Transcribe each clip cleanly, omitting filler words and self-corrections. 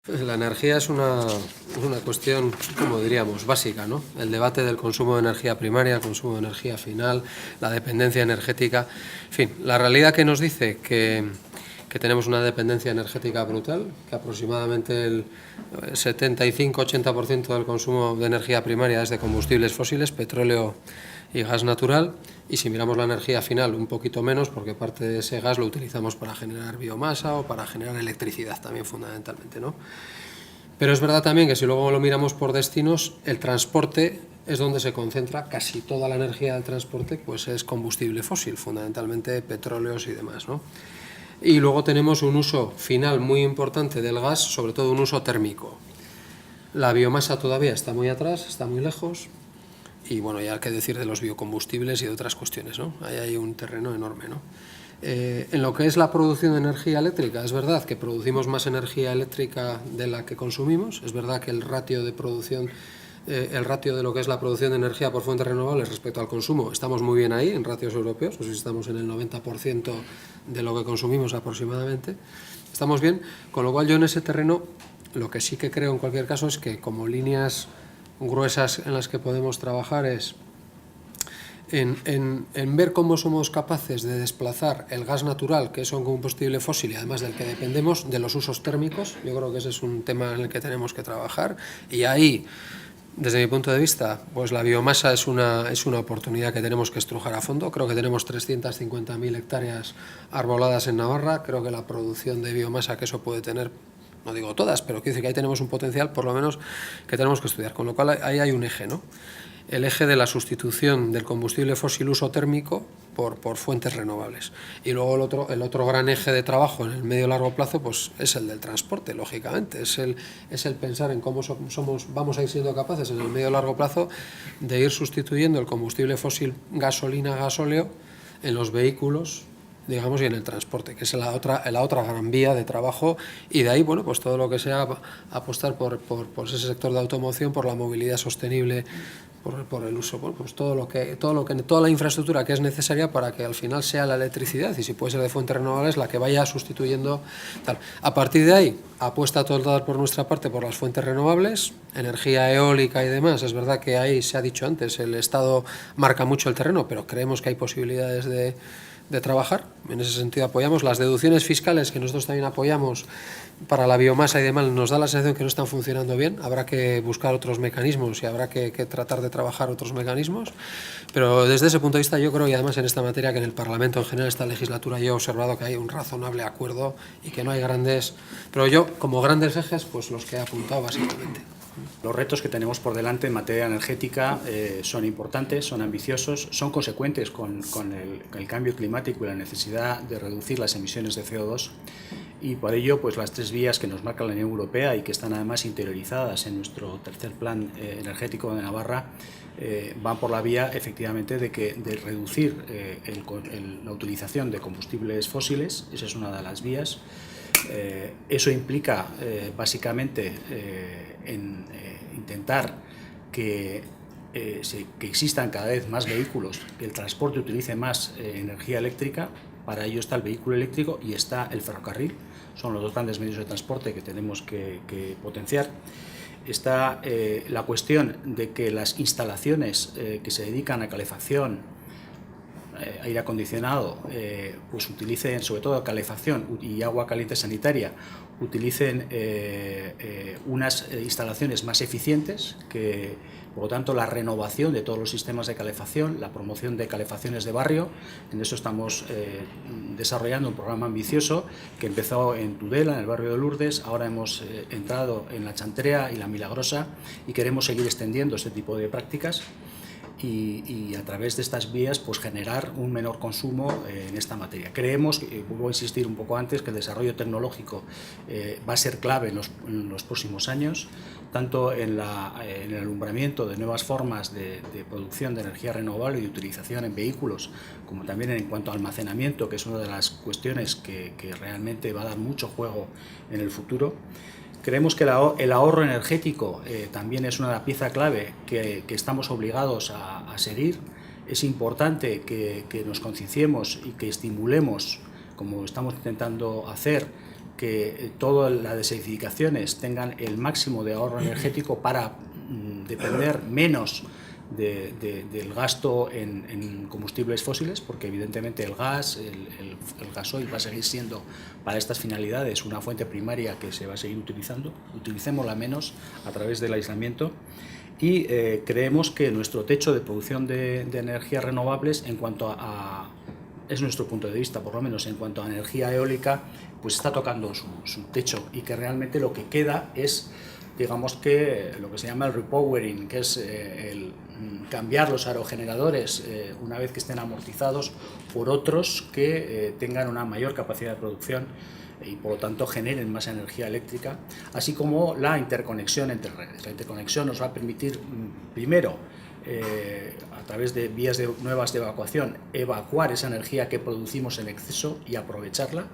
La energía es una cuestión, como diríamos, básica, ¿no? El debate del consumo de energía primaria, el consumo de energía final, la dependencia energética. En fin, la realidad que nos dice que tenemos una dependencia energética brutal, que aproximadamente el 75-80% del consumo de energía primaria es de combustibles fósiles, petróleo y gas natural, y si miramos la energía final un poquito menos, porque parte de ese gas lo utilizamos para generar biomasa o para generar electricidad también fundamentalmente, ¿no? Pero es verdad también que si luego lo miramos por destinos, el transporte es donde se concentra casi toda la energía del transporte, pues es combustible fósil, fundamentalmente petróleos y demás, ¿no? Y luego tenemos un uso final muy importante del gas, sobre todo un uso térmico. La biomasa todavía está muy atrás, está muy lejos, y bueno, ya hay que decir de los biocombustibles y de otras cuestiones, ¿no? Ahí hay un terreno enorme, ¿no? En lo que es la producción de energía eléctrica, es verdad que producimos más energía eléctrica de la que consumimos, es verdad que el ratio de producción, el ratio de lo que es la producción de energía por fuentes renovables respecto al consumo, estamos muy bien ahí en ratios europeos, pues estamos en el 90% de lo que consumimos aproximadamente, estamos bien, con lo cual yo en ese terreno lo que sí que creo en cualquier caso es que como líneas gruesas en las que podemos trabajar es en ver cómo somos capaces de desplazar el gas natural, que es un combustible fósil y además del que dependemos, de los usos térmicos. Yo creo que ese es un tema en el que tenemos que trabajar, y ahí, desde mi punto de vista, pues la biomasa es una oportunidad que tenemos que estrujar a fondo. Creo que tenemos 350.000 hectáreas arboladas en Navarra. Creo que la producción de biomasa que eso puede tener, no digo todas, pero quiero decir que ahí tenemos un potencial, por lo menos, que tenemos que estudiar. Con lo cual ahí hay un eje, ¿no? El eje de la sustitución del combustible fósil uso térmico por fuentes renovables. Y luego el otro gran eje de trabajo en el medio y largo plazo pues es el del transporte, lógicamente. Es el pensar en cómo vamos a ir siendo capaces en el medio y largo plazo de ir sustituyendo el combustible fósil gasolina, gasóleo en los vehículos, digamos, y en el transporte, que es la otra gran vía de trabajo, y de ahí, bueno, pues todo lo que sea apostar por ese sector de automoción, por la movilidad sostenible, por el uso, bueno, pues toda la infraestructura que es necesaria para que al final sea la electricidad, y si puede ser de fuentes renovables, la que vaya sustituyendo tal. A partir de ahí, apuesta total por nuestra parte por las fuentes renovables, energía eólica y demás. Es verdad que ahí se ha dicho antes, el Estado marca mucho el terreno, pero creemos que hay posibilidades de trabajar. En ese sentido apoyamos las deducciones fiscales, que nosotros también apoyamos para la biomasa y demás. Nos da la sensación que no están funcionando bien, habrá que buscar otros mecanismos y habrá que tratar de trabajar otros mecanismos, pero desde ese punto de vista yo creo, y además en esta materia, que en el Parlamento en general, esta legislatura, yo he observado que hay un razonable acuerdo y que no hay grandes, pero yo como grandes ejes pues los que he apuntado básicamente. Los retos que tenemos por delante en materia energética son importantes, son ambiciosos, son consecuentes con el cambio climático y la necesidad de reducir las emisiones de CO2, y por ello pues las tres vías que nos marca la Unión Europea y que están además interiorizadas en nuestro tercer plan energético de Navarra van por la vía efectivamente de reducir la utilización de combustibles fósiles. Esa es una de las vías. Eso implica básicamente intentar que existan cada vez más vehículos, que el transporte utilice más energía eléctrica. Para ello está el vehículo eléctrico y está el ferrocarril. Son los dos grandes medios de transporte que tenemos que potenciar. Está la cuestión de que las instalaciones que se dedican a calefacción, aire acondicionado, pues utilicen, sobre todo calefacción y agua caliente sanitaria, utilicen unas instalaciones más eficientes, que por lo tanto la renovación de todos los sistemas de calefacción, la promoción de calefacciones de barrio. En eso estamos desarrollando un programa ambicioso que empezó en Tudela, en el barrio de Lourdes. Ahora hemos entrado en La Chantrea y La Milagrosa y queremos seguir extendiendo este tipo de prácticas. Y a través de estas vías pues generar un menor consumo en esta materia. Creemos, vuelvo a insistir un poco antes, que el desarrollo tecnológico va a ser clave en los próximos años, tanto en el alumbramiento de nuevas formas de producción de energía renovable y de utilización en vehículos, como también en cuanto a almacenamiento, que es una de las cuestiones que realmente va a dar mucho juego en el futuro. Creemos que el ahorro energético también es una pieza clave que estamos obligados a seguir. Es importante que nos concienciemos y que estimulemos, como estamos intentando hacer, que todas las desedificaciones tengan el máximo de ahorro energético para depender menos del gasto en combustibles fósiles, porque evidentemente el gas, el gasoil va a seguir siendo para estas finalidades una fuente primaria que se va a seguir utilizando, utilicémosla menos a través del aislamiento. Y creemos que nuestro techo de producción de energías renovables, en cuanto a es nuestro punto de vista, por lo menos en cuanto a energía eólica, pues está tocando su techo, y que realmente lo que queda es, digamos, que lo que se llama el repowering, que es el cambiar los aerogeneradores una vez que estén amortizados por otros que tengan una mayor capacidad de producción y por lo tanto generen más energía eléctrica, así como la interconexión entre redes. La interconexión nos va a permitir, primero, a través de vías nuevas de evacuación, evacuar esa energía que producimos en exceso y aprovecharla.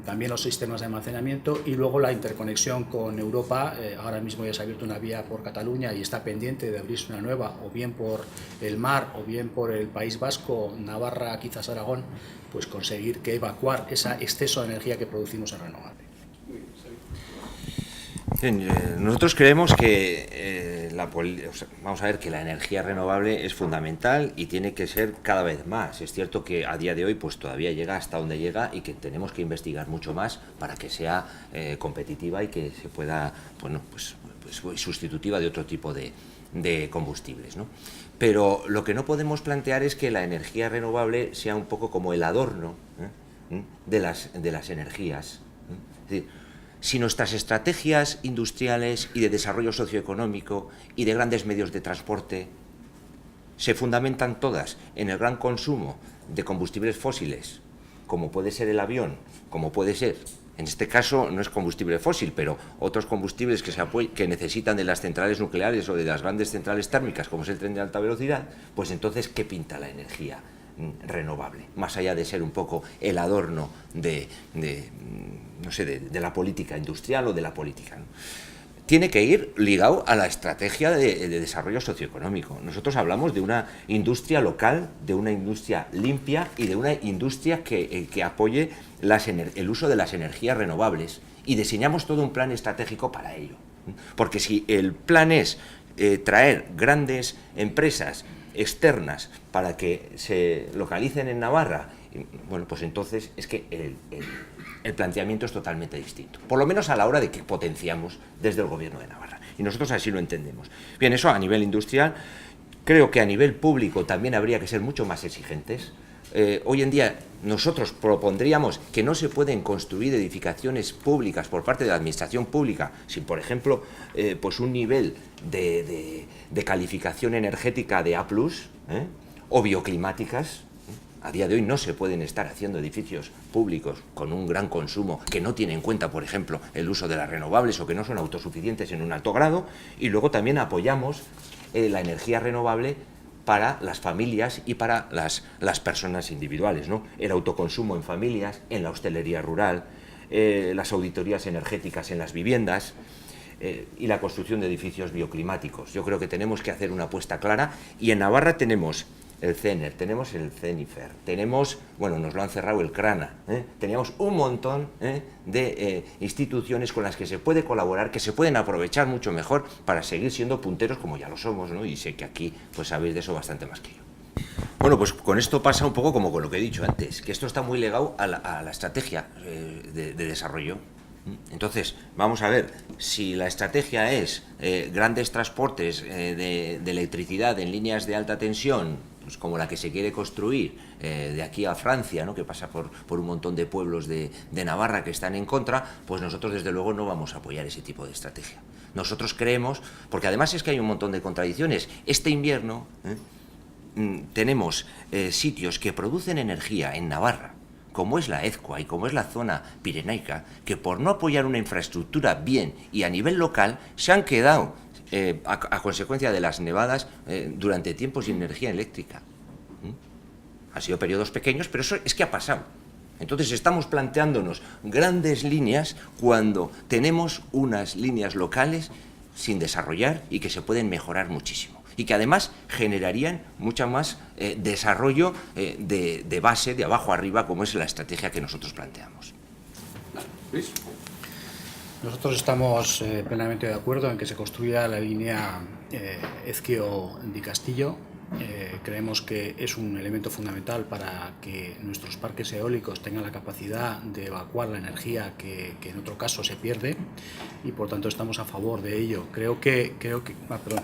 También los sistemas de almacenamiento, y luego la interconexión con Europa. Ahora mismo ya se ha abierto una vía por Cataluña y está pendiente de abrirse una nueva, o bien por el mar o bien por el País Vasco, Navarra, quizás Aragón, pues conseguir que evacuar ese exceso de energía que producimos en renovable. Bien, nosotros creemos que vamos a ver que la energía renovable es fundamental y tiene que ser cada vez más. Es cierto que a día de hoy pues todavía llega hasta donde llega, y que tenemos que investigar mucho más para que sea competitiva y que se pueda, bueno, pues sustitutiva de otro tipo de combustibles, ¿no? Pero lo que no podemos plantear es que la energía renovable sea un poco como el adorno de las energías. Es decir, si nuestras estrategias industriales y de desarrollo socioeconómico y de grandes medios de transporte se fundamentan todas en el gran consumo de combustibles fósiles, como puede ser el avión, como puede ser, en este caso no es combustible fósil, pero otros combustibles que necesitan de las centrales nucleares o de las grandes centrales térmicas, como es el tren de alta velocidad, pues entonces, ¿qué pinta la energía renovable? Más allá de ser un poco el adorno de la política industrial o de la política, ¿no? Tiene que ir ligado a la estrategia de desarrollo socioeconómico. Nosotros hablamos de una industria local, de una industria limpia y de una industria que apoye el uso de las energías renovables, y diseñamos todo un plan estratégico para ello. Porque si el plan es traer grandes empresas externas para que se localicen en Navarra, bueno, pues entonces es que el planteamiento es totalmente distinto, por lo menos a la hora de que potenciamos desde el Gobierno de Navarra, y nosotros así lo entendemos. Bien, eso a nivel industrial. Creo que a nivel público también habría que ser mucho más exigentes. Hoy en día nosotros propondríamos que no se pueden construir edificaciones públicas por parte de la administración pública sin, por ejemplo, pues un nivel de calificación energética de A+, o bioclimáticas. A día de hoy no se pueden estar haciendo edificios públicos con un gran consumo que no tiene en cuenta, por ejemplo, el uso de las renovables, o que no son autosuficientes en un alto grado. Y luego también apoyamos la energía renovable para las familias y para las personas individuales, ¿no? El autoconsumo en familias, en la hostelería rural, las auditorías energéticas en las viviendas, y la construcción de edificios bioclimáticos. Yo creo que tenemos que hacer una apuesta clara, y en Navarra tenemos el CENER, tenemos el CENIFER, tenemos, bueno, nos lo han cerrado el CRANA, teníamos un montón de instituciones con las que se puede colaborar, que se pueden aprovechar mucho mejor para seguir siendo punteros como ya lo somos, ¿no? Y sé que aquí pues sabéis de eso bastante más que yo. Bueno, pues con esto pasa un poco como con lo que he dicho antes, que esto está muy ligado a la estrategia de desarrollo. Entonces, vamos a ver, si la estrategia es grandes transportes de electricidad en líneas de alta tensión, pues como la que se quiere construir de aquí a Francia, ¿no?, que pasa por un montón de pueblos de Navarra que están en contra, pues nosotros desde luego no vamos a apoyar ese tipo de estrategia. Nosotros creemos, porque además es que hay un montón de contradicciones. Este invierno tenemos sitios que producen energía en Navarra, como es la Ezcua y como es la zona pirenaica, que por no apoyar una infraestructura bien y a nivel local, se han quedado, a consecuencia de las nevadas, durante tiempo sin energía eléctrica. Han sido periodos pequeños, pero eso es que ha pasado. Entonces estamos planteándonos grandes líneas cuando tenemos unas líneas locales sin desarrollar y que se pueden mejorar muchísimo, y que además generarían mucha más desarrollo de base, de abajo arriba, como es la estrategia que nosotros planteamos. Luis. Nosotros estamos plenamente de acuerdo en que se construya la línea Ezquio-Di Castillo. Creemos que es un elemento fundamental para que nuestros parques eólicos tengan la capacidad de evacuar la energía que en otro caso se pierde, y por tanto estamos a favor de ello. Creo que perdón.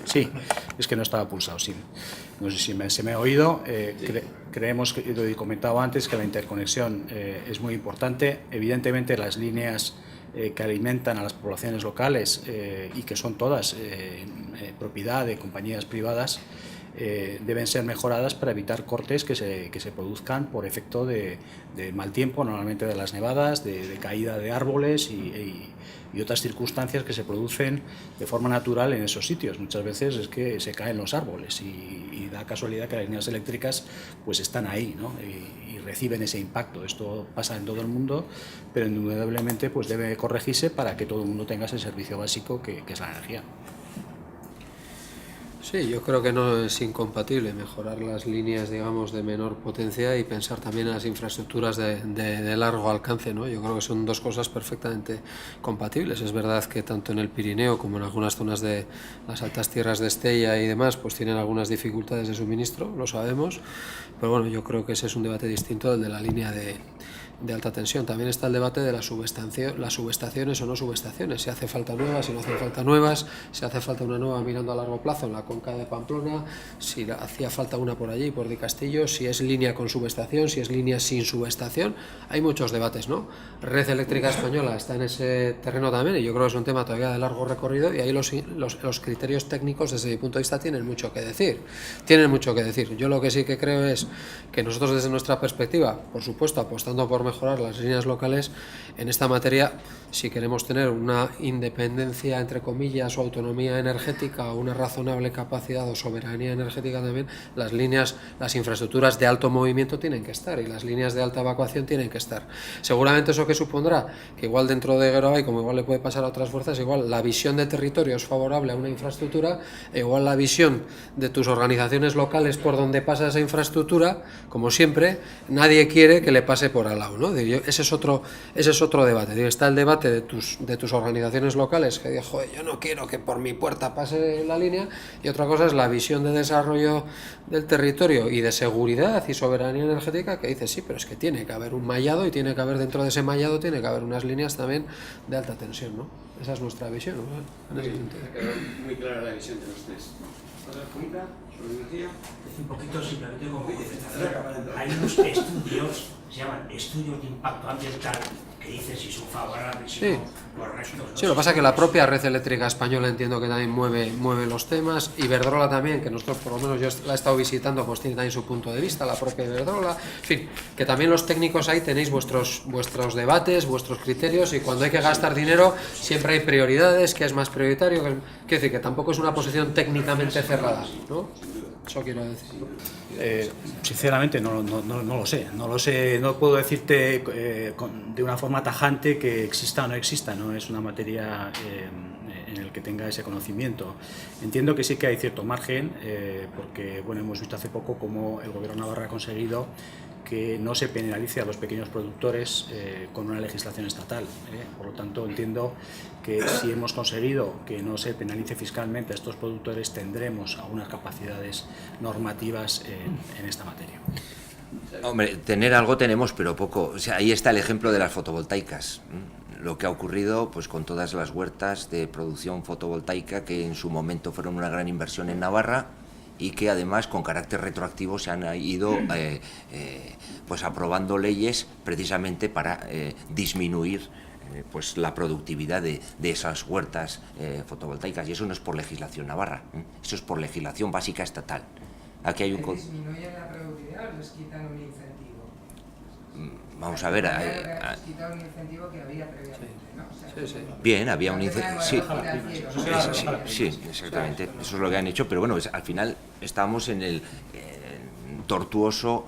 Sí, es que no estaba pulsado, sí. No sé si se me ha oído. Creemos, que lo he comentado antes, que la interconexión es muy importante. Evidentemente las líneas que alimentan a las poblaciones locales y que son todas propiedad de compañías privadas, deben ser mejoradas para evitar cortes que se produzcan por efecto de mal tiempo, normalmente de las nevadas, de caída de árboles y otras circunstancias que se producen de forma natural en esos sitios. Muchas veces es que se caen los árboles y da casualidad que las líneas eléctricas pues están ahí, ¿no? y reciben ese impacto. Esto pasa en todo el mundo, pero indudablemente pues debe corregirse para que todo el mundo tenga ese servicio básico que es la energía. Sí, yo creo que no es incompatible mejorar las líneas, digamos, de menor potencia y pensar también en las infraestructuras de largo alcance, ¿no? Yo creo que son dos cosas perfectamente compatibles. Es verdad que tanto en el Pirineo como en algunas zonas de las altas tierras de Estella y demás, pues tienen algunas dificultades de suministro, lo sabemos, pero bueno, yo creo que ese es un debate distinto del de la línea de alta tensión. También está el debate de las subestaciones o no subestaciones, si hace falta nuevas, si no hacen falta nuevas, si hace falta una nueva mirando a largo plazo en la Conca de Pamplona, si hacía falta una por allí, por Di Castillo, si es línea con subestación, si es línea sin subestación. Hay muchos debates, ¿no? Red Eléctrica Española está en ese terreno también, y yo creo que es un tema todavía de largo recorrido, y ahí los criterios técnicos desde mi punto de vista tienen mucho que decir. Yo lo que sí que creo es que nosotros desde nuestra perspectiva, por supuesto apostando por mejorar las líneas locales, en esta materia, si queremos tener una independencia, entre comillas, o autonomía energética, o una razonable capacidad o soberanía energética también, las infraestructuras de alto movimiento tienen que estar, y las líneas de alta evacuación tienen que estar. Seguramente eso que supondrá que igual dentro de Geroa, como igual le puede pasar a otras fuerzas, igual la visión de territorio es favorable a una infraestructura, e igual la visión de tus organizaciones locales por donde pasa esa infraestructura, como siempre, nadie quiere que le pase por al lado, ¿no? Ese es otro debate. Está el debate de tus organizaciones locales, que digo, joder, yo no quiero que por mi puerta pase la línea, y otra cosa es la visión de desarrollo del territorio y de seguridad y soberanía energética, que dice, sí, pero es que tiene que haber un mallado, y tiene que haber dentro de ese mallado tiene que haber unas líneas también de alta tensión, ¿no? Esa es nuestra visión, ¿no? En ese sentido. Muy clara la visión de los tres. ¿Otra pregunta sobre energía? Un poquito simplemente como hay unos estudios, se llaman estudios de impacto ambiental, que dicen si son favorables, si sí. no, correctos. ¿No? Sí, lo que pasa es que la propia Red Eléctrica Española entiendo que también mueve los temas, Iberdrola también, que nosotros por lo menos yo la he estado visitando, pues tiene también su punto de vista, la propia Iberdrola, en fin, que también los técnicos ahí tenéis vuestros debates, vuestros criterios, y cuando hay que gastar dinero siempre hay prioridades, que es más prioritario, quiero decir que tampoco es una posición técnicamente cerrada, ¿no? Eso quiero decir. Sinceramente no lo sé, no puedo decirte de una forma tajante que exista o no exista, no es una materia en el que tenga ese conocimiento. Entiendo que sí que hay cierto margen, porque bueno, hemos visto hace poco cómo el Gobierno de Navarra ha conseguido que no se penalice a los pequeños productores con una legislación estatal. Por lo tanto, entiendo que si hemos conseguido que no se penalice fiscalmente a estos productores, tendremos algunas capacidades normativas en esta materia. Hombre, tener algo tenemos, pero poco. O sea, ahí está el ejemplo de las fotovoltaicas. Lo que ha ocurrido pues con todas las huertas de producción fotovoltaica, que en su momento fueron una gran inversión en Navarra, y que además con carácter retroactivo se han ido pues aprobando leyes precisamente para disminuir pues la productividad de esas huertas fotovoltaicas, y eso no es por legislación navarra, eso es por legislación básica estatal. Aquí hay un ¿Disminuyen la productividad o les quitan un incentivo? Vamos a ver, les quitan un incentivo que había previamente, ¿no? O sea, bien, había un incentivo, sí, sí, exactamente, eso es lo que han hecho, pero bueno, al final estamos en el tortuoso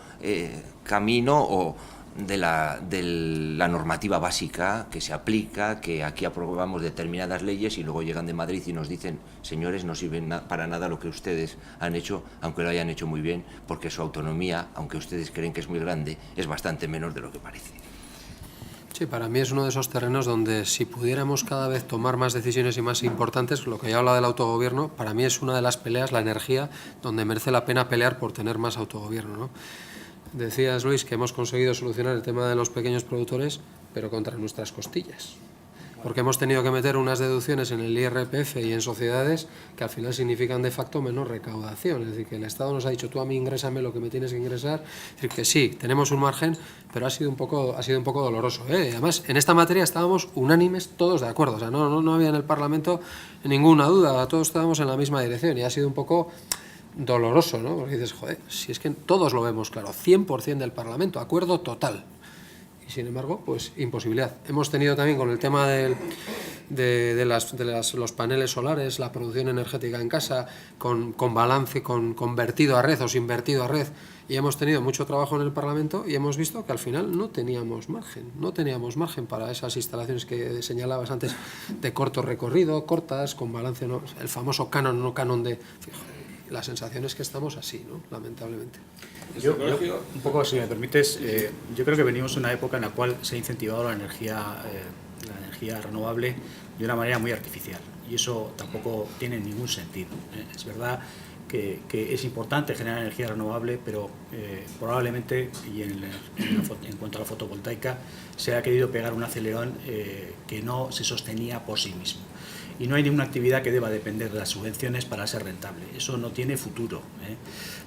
camino de la normativa básica que se aplica, que aquí aprobamos determinadas leyes y luego llegan de Madrid y nos dicen, señores, no sirven para nada lo que ustedes han hecho, aunque lo hayan hecho muy bien, porque su autonomía, aunque ustedes creen que es muy grande, es bastante menor de lo que parece. Sí, para mí es uno de esos terrenos donde si pudiéramos cada vez tomar más decisiones y más importantes, lo que ya habla del autogobierno, para mí es una de las peleas, la energía, donde merece la pena pelear por tener más autogobierno, ¿no? Decías, Luis, que hemos conseguido solucionar el tema de los pequeños productores, pero contra nuestras costillas. Porque hemos tenido que meter unas deducciones en el IRPF y en sociedades que al final significan de facto menor recaudación. Es decir, que el Estado nos ha dicho, tú a mí ingrésame lo que me tienes que ingresar. Es decir, que sí, tenemos un margen, pero ha sido un poco doloroso, ¿eh? Además, en esta materia estábamos unánimes, todos de acuerdo. O sea, no había en el Parlamento ninguna duda, todos estábamos en la misma dirección y ha sido un poco doloroso, ¿no? Porque dices, joder, si es que todos lo vemos claro, 100% del Parlamento, acuerdo total. Y sin embargo, pues imposibilidad. Hemos tenido también con el tema de los paneles solares, la producción energética en casa, con balance, con vertido a red o sin vertido a red, y hemos tenido mucho trabajo en el Parlamento y hemos visto que al final no teníamos margen para esas instalaciones que señalabas antes de corto recorrido, cortas, con balance, ¿no? El famoso canon, no canon de... La sensación es que estamos así, ¿no? Lamentablemente. Yo, un poco, si me permites, yo creo que venimos de una época en la cual se ha incentivado la energía renovable de una manera muy artificial y eso tampoco tiene ningún sentido, ¿eh? Es verdad que es importante generar energía renovable, pero probablemente, y en cuanto a la fotovoltaica, se ha querido pegar un acelerón que no se sostenía por sí mismo. Y no hay ninguna actividad que deba depender de las subvenciones para ser rentable. Eso no tiene futuro, ¿eh?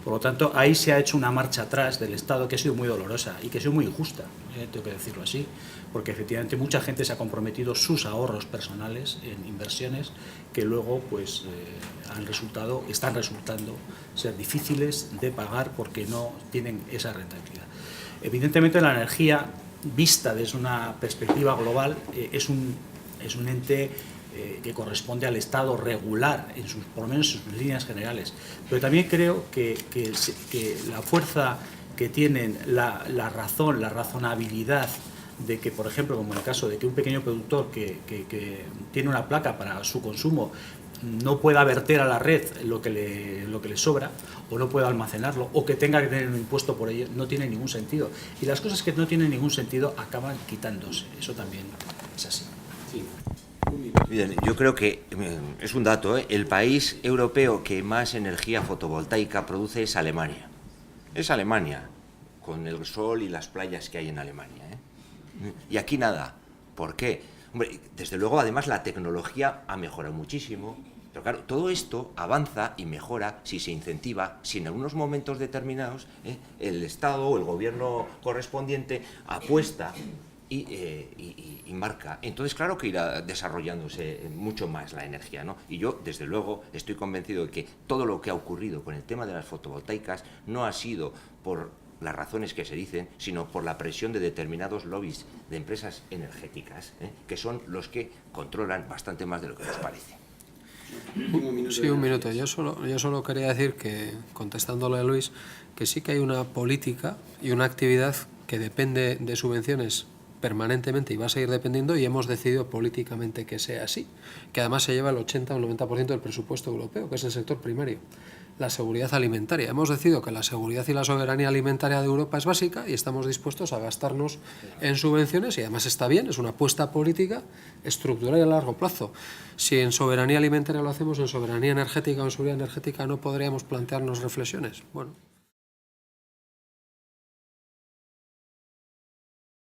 Por lo tanto, ahí se ha hecho una marcha atrás del Estado que ha sido muy dolorosa y que ha sido muy injusta, tengo que decirlo así, porque efectivamente mucha gente se ha comprometido sus ahorros personales en inversiones que luego pues, están resultando ser difíciles de pagar porque no tienen esa rentabilidad. Evidentemente la energía, vista desde una perspectiva global, es un ente que corresponde al Estado regular, por lo menos en sus líneas generales. Pero también creo que la fuerza que tienen, la razonabilidad de que, por ejemplo, como en el caso de que un pequeño productor que tiene una placa para su consumo no pueda verter a la red lo que le sobra, o no pueda almacenarlo, o que tenga que tener un impuesto por ello, no tiene ningún sentido. Y las cosas que no tienen ningún sentido acaban quitándose. Eso también es así. Sí. Bien, yo creo que es un dato, ¿eh? El país europeo que más energía fotovoltaica produce es Alemania. Es Alemania, con el sol y las playas que hay en Alemania, ¿eh? Y aquí nada. ¿Por qué? Hombre, desde luego, además, la tecnología ha mejorado muchísimo. Pero claro, todo esto avanza y mejora si se incentiva, si en algunos momentos determinados el Estado o el gobierno correspondiente apuesta y marca. Entonces, claro que irá desarrollándose mucho más la energía, ¿no? Y yo, desde luego, estoy convencido de que todo lo que ha ocurrido con el tema de las fotovoltaicas no ha sido por las razones que se dicen, sino por la presión de determinados lobbies de empresas energéticas, que son los que controlan bastante más de lo que nos parece. Sí, un minuto. Yo solo quería decir que, contestándole a Luis, que sí que hay una política y una actividad que depende de subvenciones permanentemente y va a seguir dependiendo, y hemos decidido políticamente que sea así, que además se lleva el 80 o el 90% del presupuesto europeo, que es el sector primario, la seguridad alimentaria. Hemos decidido que la seguridad y la soberanía alimentaria de Europa es básica y estamos dispuestos a gastarnos en subvenciones, y además está bien, es una apuesta política estructural y a largo plazo. Si en soberanía alimentaria lo hacemos, en soberanía energética o en seguridad energética no podríamos plantearnos reflexiones. Bueno.